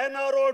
NRO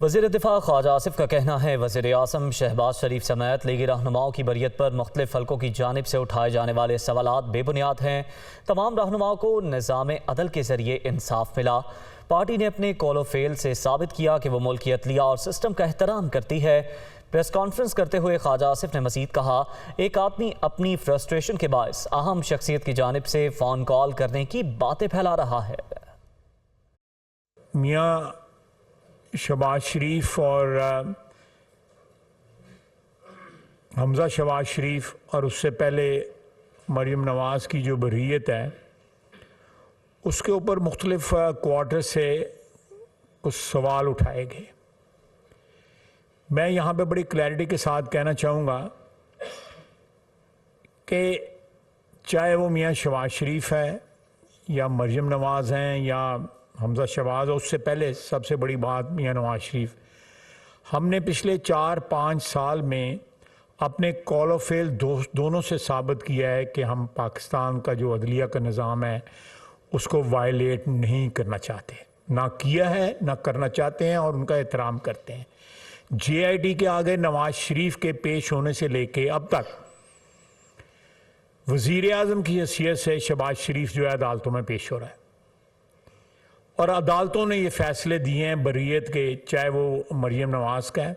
وزیر دفاع خواجہ آصف کا کہنا ہے وزیر اعظم شہباز شریف سمیت لیگی رہنماؤں کی بریت پر مختلف حلقوں کی جانب سے اٹھائے جانے والے سوالات بے بنیاد ہیں۔ تمام رہنماؤں کو نظام عدل کے ذریعے انصاف ملا۔ پارٹی نے اپنے کال و فعل سے ثابت کیا کہ وہ ملک کی عدلیہ اور سسٹم کا احترام کرتی ہے۔ پریس کانفرنس کرتے ہوئے خواجہ آصف نے مزید کہا، ایک آدمی اپنی فرسٹریشن کے باعث اہم شخصیت کی جانب سے فون کال کرنے کی باتیں پھیلا رہا ہے۔ میاں شہباز شریف اور حمزہ شہباز شریف اور اس سے پہلے مریم نواز کی جو بریت ہے اس کے اوپر مختلف کوارٹر سے کچھ سوال اٹھائے گئے۔ میں یہاں پہ بڑی کلیئرٹی کے ساتھ کہنا چاہوں گا کہ چاہے وہ میاں شہباز شریف ہے یا مریم نواز ہیں یا حمزہ شہباز، اس سے پہلے سب سے بڑی بات میاں نواز شریف، ہم نے پچھلے 4-5 سال میں اپنے کال و فعل دونوں سے ثابت کیا ہے کہ ہم پاکستان کا جو عدلیہ کا نظام ہے اس کو وائلیٹ نہیں کرنا چاہتے، نہ کیا ہے نہ کرنا چاہتے ہیں اور ان کا احترام کرتے ہیں۔ جے آئی ٹی کے آگے نواز شریف کے پیش ہونے سے لے کے اب تک وزیر اعظم کی حیثیت سے شہباز شریف جو ہے عدالتوں میں پیش ہو رہا ہے، اور عدالتوں نے یہ فیصلے دیے ہیں بریت کے، چاہے وہ مریم نواز کا ہے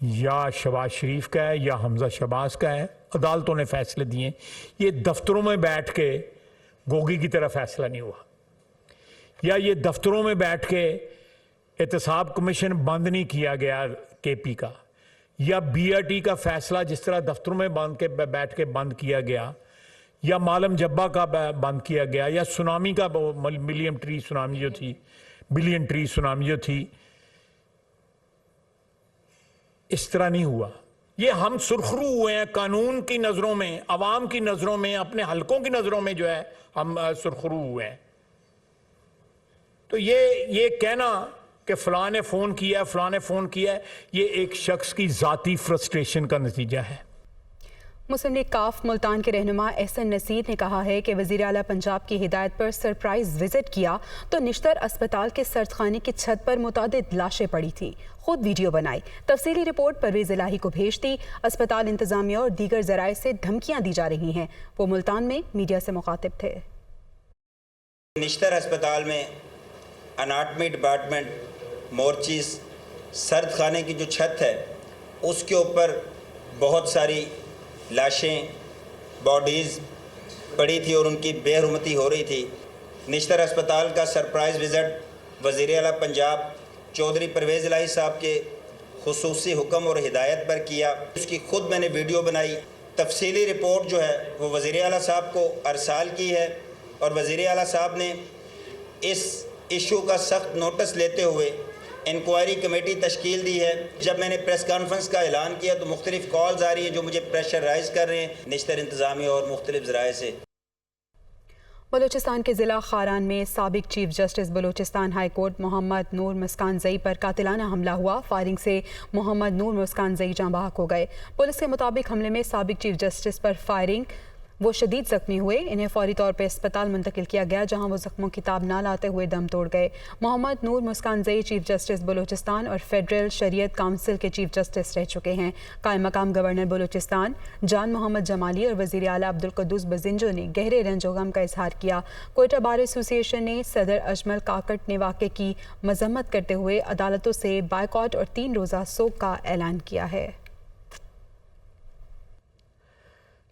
یا شہباز شریف کا ہے یا حمزہ شہباز کا ہے، عدالتوں نے فیصلے دیے ہیں۔ یہ دفتروں میں بیٹھ کے گوگی کی طرح فیصلہ نہیں ہوا، یا یہ دفتروں میں بیٹھ کے احتساب کمیشن بند نہیں کیا گیا کے پی کا، یا بی آر ٹی کا فیصلہ جس طرح دفتروں میں بیٹھ کے بند کیا گیا، یا مالم جبہ کا بند کیا گیا، یا سونامی کا بلین ٹری سونامی جو تھی، اس طرح نہیں ہوا۔ یہ ہم سرخرو ہوئے ہیں قانون کی نظروں میں، عوام کی نظروں میں، اپنے حلقوں کی نظروں میں جو ہے ہم سرخرو ہوئے ہیں۔ تو یہ کہنا کہ فلاں نے فون کیا، فلاں نے فون کیا، یہ ایک شخص کی ذاتی فرسٹریشن کا نتیجہ ہے۔ مسلم لیگ کاف ملتان کے رہنما احسن نصیر نے کہا ہے کہ وزیر اعلیٰ پنجاب کی ہدایت پر سرپرائز وزٹ کیا تو نشتر اسپتال کے سرد خانے کی چھت پر متعدد لاشیں پڑی تھیں، خود ویڈیو بنائی، تفصیلی رپورٹ پرویز الہی کو بھیج دی۔ اسپتال انتظامیہ اور دیگر ذرائع سے دھمکیاں دی جا رہی ہیں۔ وہ ملتان میں میڈیا سے مخاطب تھے۔ نشتر اسپتال میں اناٹمی ڈپارٹمنٹ، مورچیز، سرد خانے کی جو چھت ہے اس کے اوپر بہت ساری لاشیں، باڈیز پڑی تھی اور ان کی بے حرمتی ہو رہی تھی۔ نشتر اسپتال کا سرپرائز وزٹ وزیر اعلیٰ پنجاب چودھری پرویز الہی صاحب کے خصوصی حکم اور ہدایت پر کیا۔ اس کی خود میں نے ویڈیو بنائی، تفصیلی رپورٹ جو ہے وہ وزیر اعلیٰ صاحب کو ارسال کی ہے، اور وزیر اعلیٰ صاحب نے اس ایشو کا سخت نوٹس لیتے ہوئے انکوائری کمیٹی تشکیل دی ہے۔ جب میں نے پریس کانفرنس کا اعلان کیا تو مختلف کالز آ رہی ہیں جو مجھے پریشر رائز کر رہے ہیں نشتر انتظامیہ اور مختلف ذرائع سے۔ بلوچستان کے ضلع خاران میں سابق chief justice Balochistan high court Muhammad Noor Meskanzai پر قاتلانہ حملہ ہوا۔ فائرنگ سے محمد نور مسکان زئی جاں بحق ہو گئے۔ پولیس کے مطابق حملے میں سابق چیف جسٹس پر فائرنگ، وہ شدید زخمی ہوئے، انہیں فوری طور پر اسپتال منتقل کیا گیا جہاں وہ زخموں کی تاب نہ لاتے ہوئے دم توڑ گئے۔ محمد نور مسکان زئی چیف جسٹس بلوچستان اور فیڈرل شریعت کونسل کے چیف جسٹس رہ چکے ہیں۔ قائم مقام گورنر بلوچستان جان محمد جمالی اور وزیر اعلیٰ عبدالقدوس بزنجو نے گہرے رنج و غم کا اظہار کیا۔ کوئٹہ بار ایسوسی ایشن نے صدر اجمل کاکڑ نے واقعے کی مذمت کرتے ہوئے عدالتوں سے بائیکاٹ اور 3 روزہ سوگ کا اعلان کیا ہے۔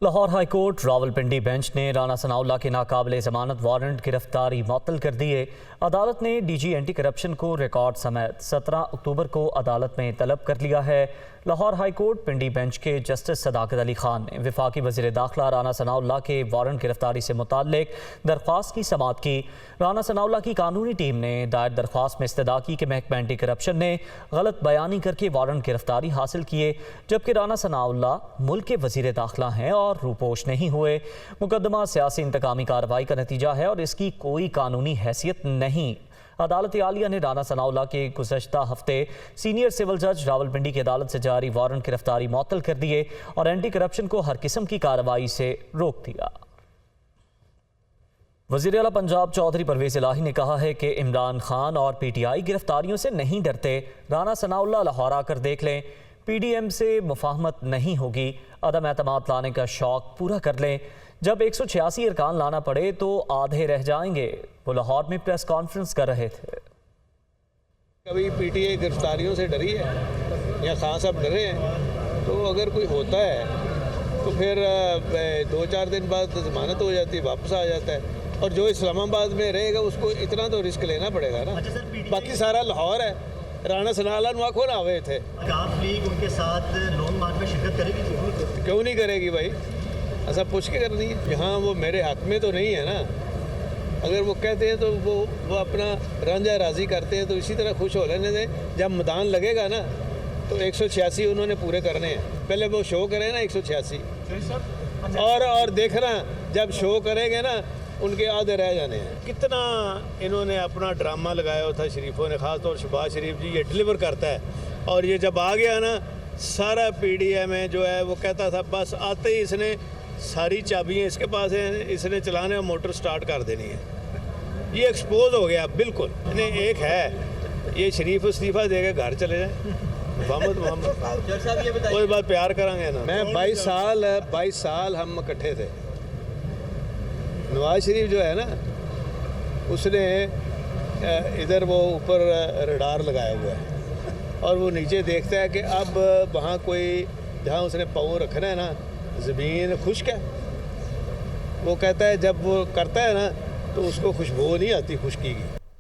Lahore high court Rawalpindi bench نے رانا ثناء اللہ کے ناقابل ضمانت وارنٹ گرفتاری معطل کر دیے۔ عدالت نے ڈی جی اینٹی کرپشن کو ریکارڈ سمیت 17 اکتوبر کو عدالت میں طلب کر لیا ہے۔ Lahore high court Pindi bench کے جسٹس صداقت علی خان نے وفاقی وزیر داخلہ رانا ثناء اللہ کے وارنٹ گرفتاری سے متعلق درخواست کی سماعت کی۔ رانا ثناء اللہ کی قانونی ٹیم نے دائر درخواست میں استدعا کی کہ محکمہ اینٹی کرپشن نے غلط بیانی کر کے وارنٹ گرفتاری حاصل کیے، جبکہ رانا ثناء اللہ ملک کے وزیر داخلہ ہیں اور روپوش نہیں ہوئے۔ مقدمہ سیاسی انتقامی کارروائی کا نتیجہ ہے اور اس کی کوئی قانونی حیثیت نہیں۔ عدالت عالیہ نے رانا ثناء اللہ کے گزشتہ ہفتے سینئر سول جج راولپنڈی کی عدالت سے جاری وارنٹ گرفتاری معطل کر دیے اور اینٹی کرپشن کو ہر قسم کی کارروائی سے روک دیا۔ وزیر اعلیٰ پنجاب چودھری پرویز الہی نے کہا ہے کہ عمران خان اور پی ٹی آئی گرفتاریوں سے نہیں ڈرتے. رانا ثناء اللہ لاہور آ کر دیکھ لیں. پی ڈی ایم سے مفاہمت نہیں ہوگی. عدم اعتماد لانے کا شوق پورا کر لیں. جب 186 ارکان لانا پڑے تو آدھے رہ جائیں گے. وہ لاہور میں پریس کانفرنس کر رہے تھے. کبھی پی ٹی آئی گرفتاریوں سے ڈری ہے یا خان صاحب ڈرے ہیں؟ تو اگر کوئی ہوتا ہے تو پھر 2-4 دن بعد ضمانت ہو جاتی ہے، واپس آ جاتا ہے. اور جو اسلام آباد میں رہے گا اس کو اتنا تو رسک لینا پڑے گا نا. باقی سارا لاہور ہے. رانا ثناء اللہ نو آکھو نہ ہوئے تھے. کاف لیگ ان کے ساتھ لانگ مارچ میں شرکت کرے گی؟ کیوں نہیں کرے گی بھائی؟ ایسا پوچھ کے کرنی ہے. یہاں وہ میرے حق میں تو نہیں ہے نا. اگر وہ کہتے ہیں تو وہ اپنا رانجھا راضی کرتے ہیں تو اسی طرح خوش ہو لینے دیں. جب میدان لگے گا نا تو 186 انہوں نے پورے کرنے ہیں. پہلے وہ شو کریں نا 186 اور دیکھنا جب شو کریں گے نا ان کے آدھے رہ جانے ہیں. کتنا انہوں نے اپنا ڈرامہ لگایا ہوا تھا شریفوں نے، خاص طور شہباز شریف جی یہ ڈیلیور کرتا ہے. اور یہ جب آ گیا نا سارا پی ڈی ایم ہے جو ہے وہ کہتا تھا بس آتے ہی اس نے ساری چابیاں اس کے پاس ہیں، اس نے چلانے اور موٹر سٹارٹ کر دینی ہے. یہ ایکسپوز ہو گیا بالکل. ایک ہے یہ شریف استعفیٰ دے کے گھر چلے جائیں. محمد کوئی بات پیار کریں گے نا. میں 22 سال ہم اکٹھے تھے. نواز شریف جو ہے نا اس نے ادھر وہ اوپر ریڈار لگایا ہوا ہے اور وہ نیچے دیکھتا ہے کہ اب وہاں کوئی جہاں اس نے پاؤں رکھنا ہے نا زمین خشک ہے. وہ کہتا ہے جب وہ کرتا ہے نا تو اس کو خوشبو نہیں آتی خشکی کی.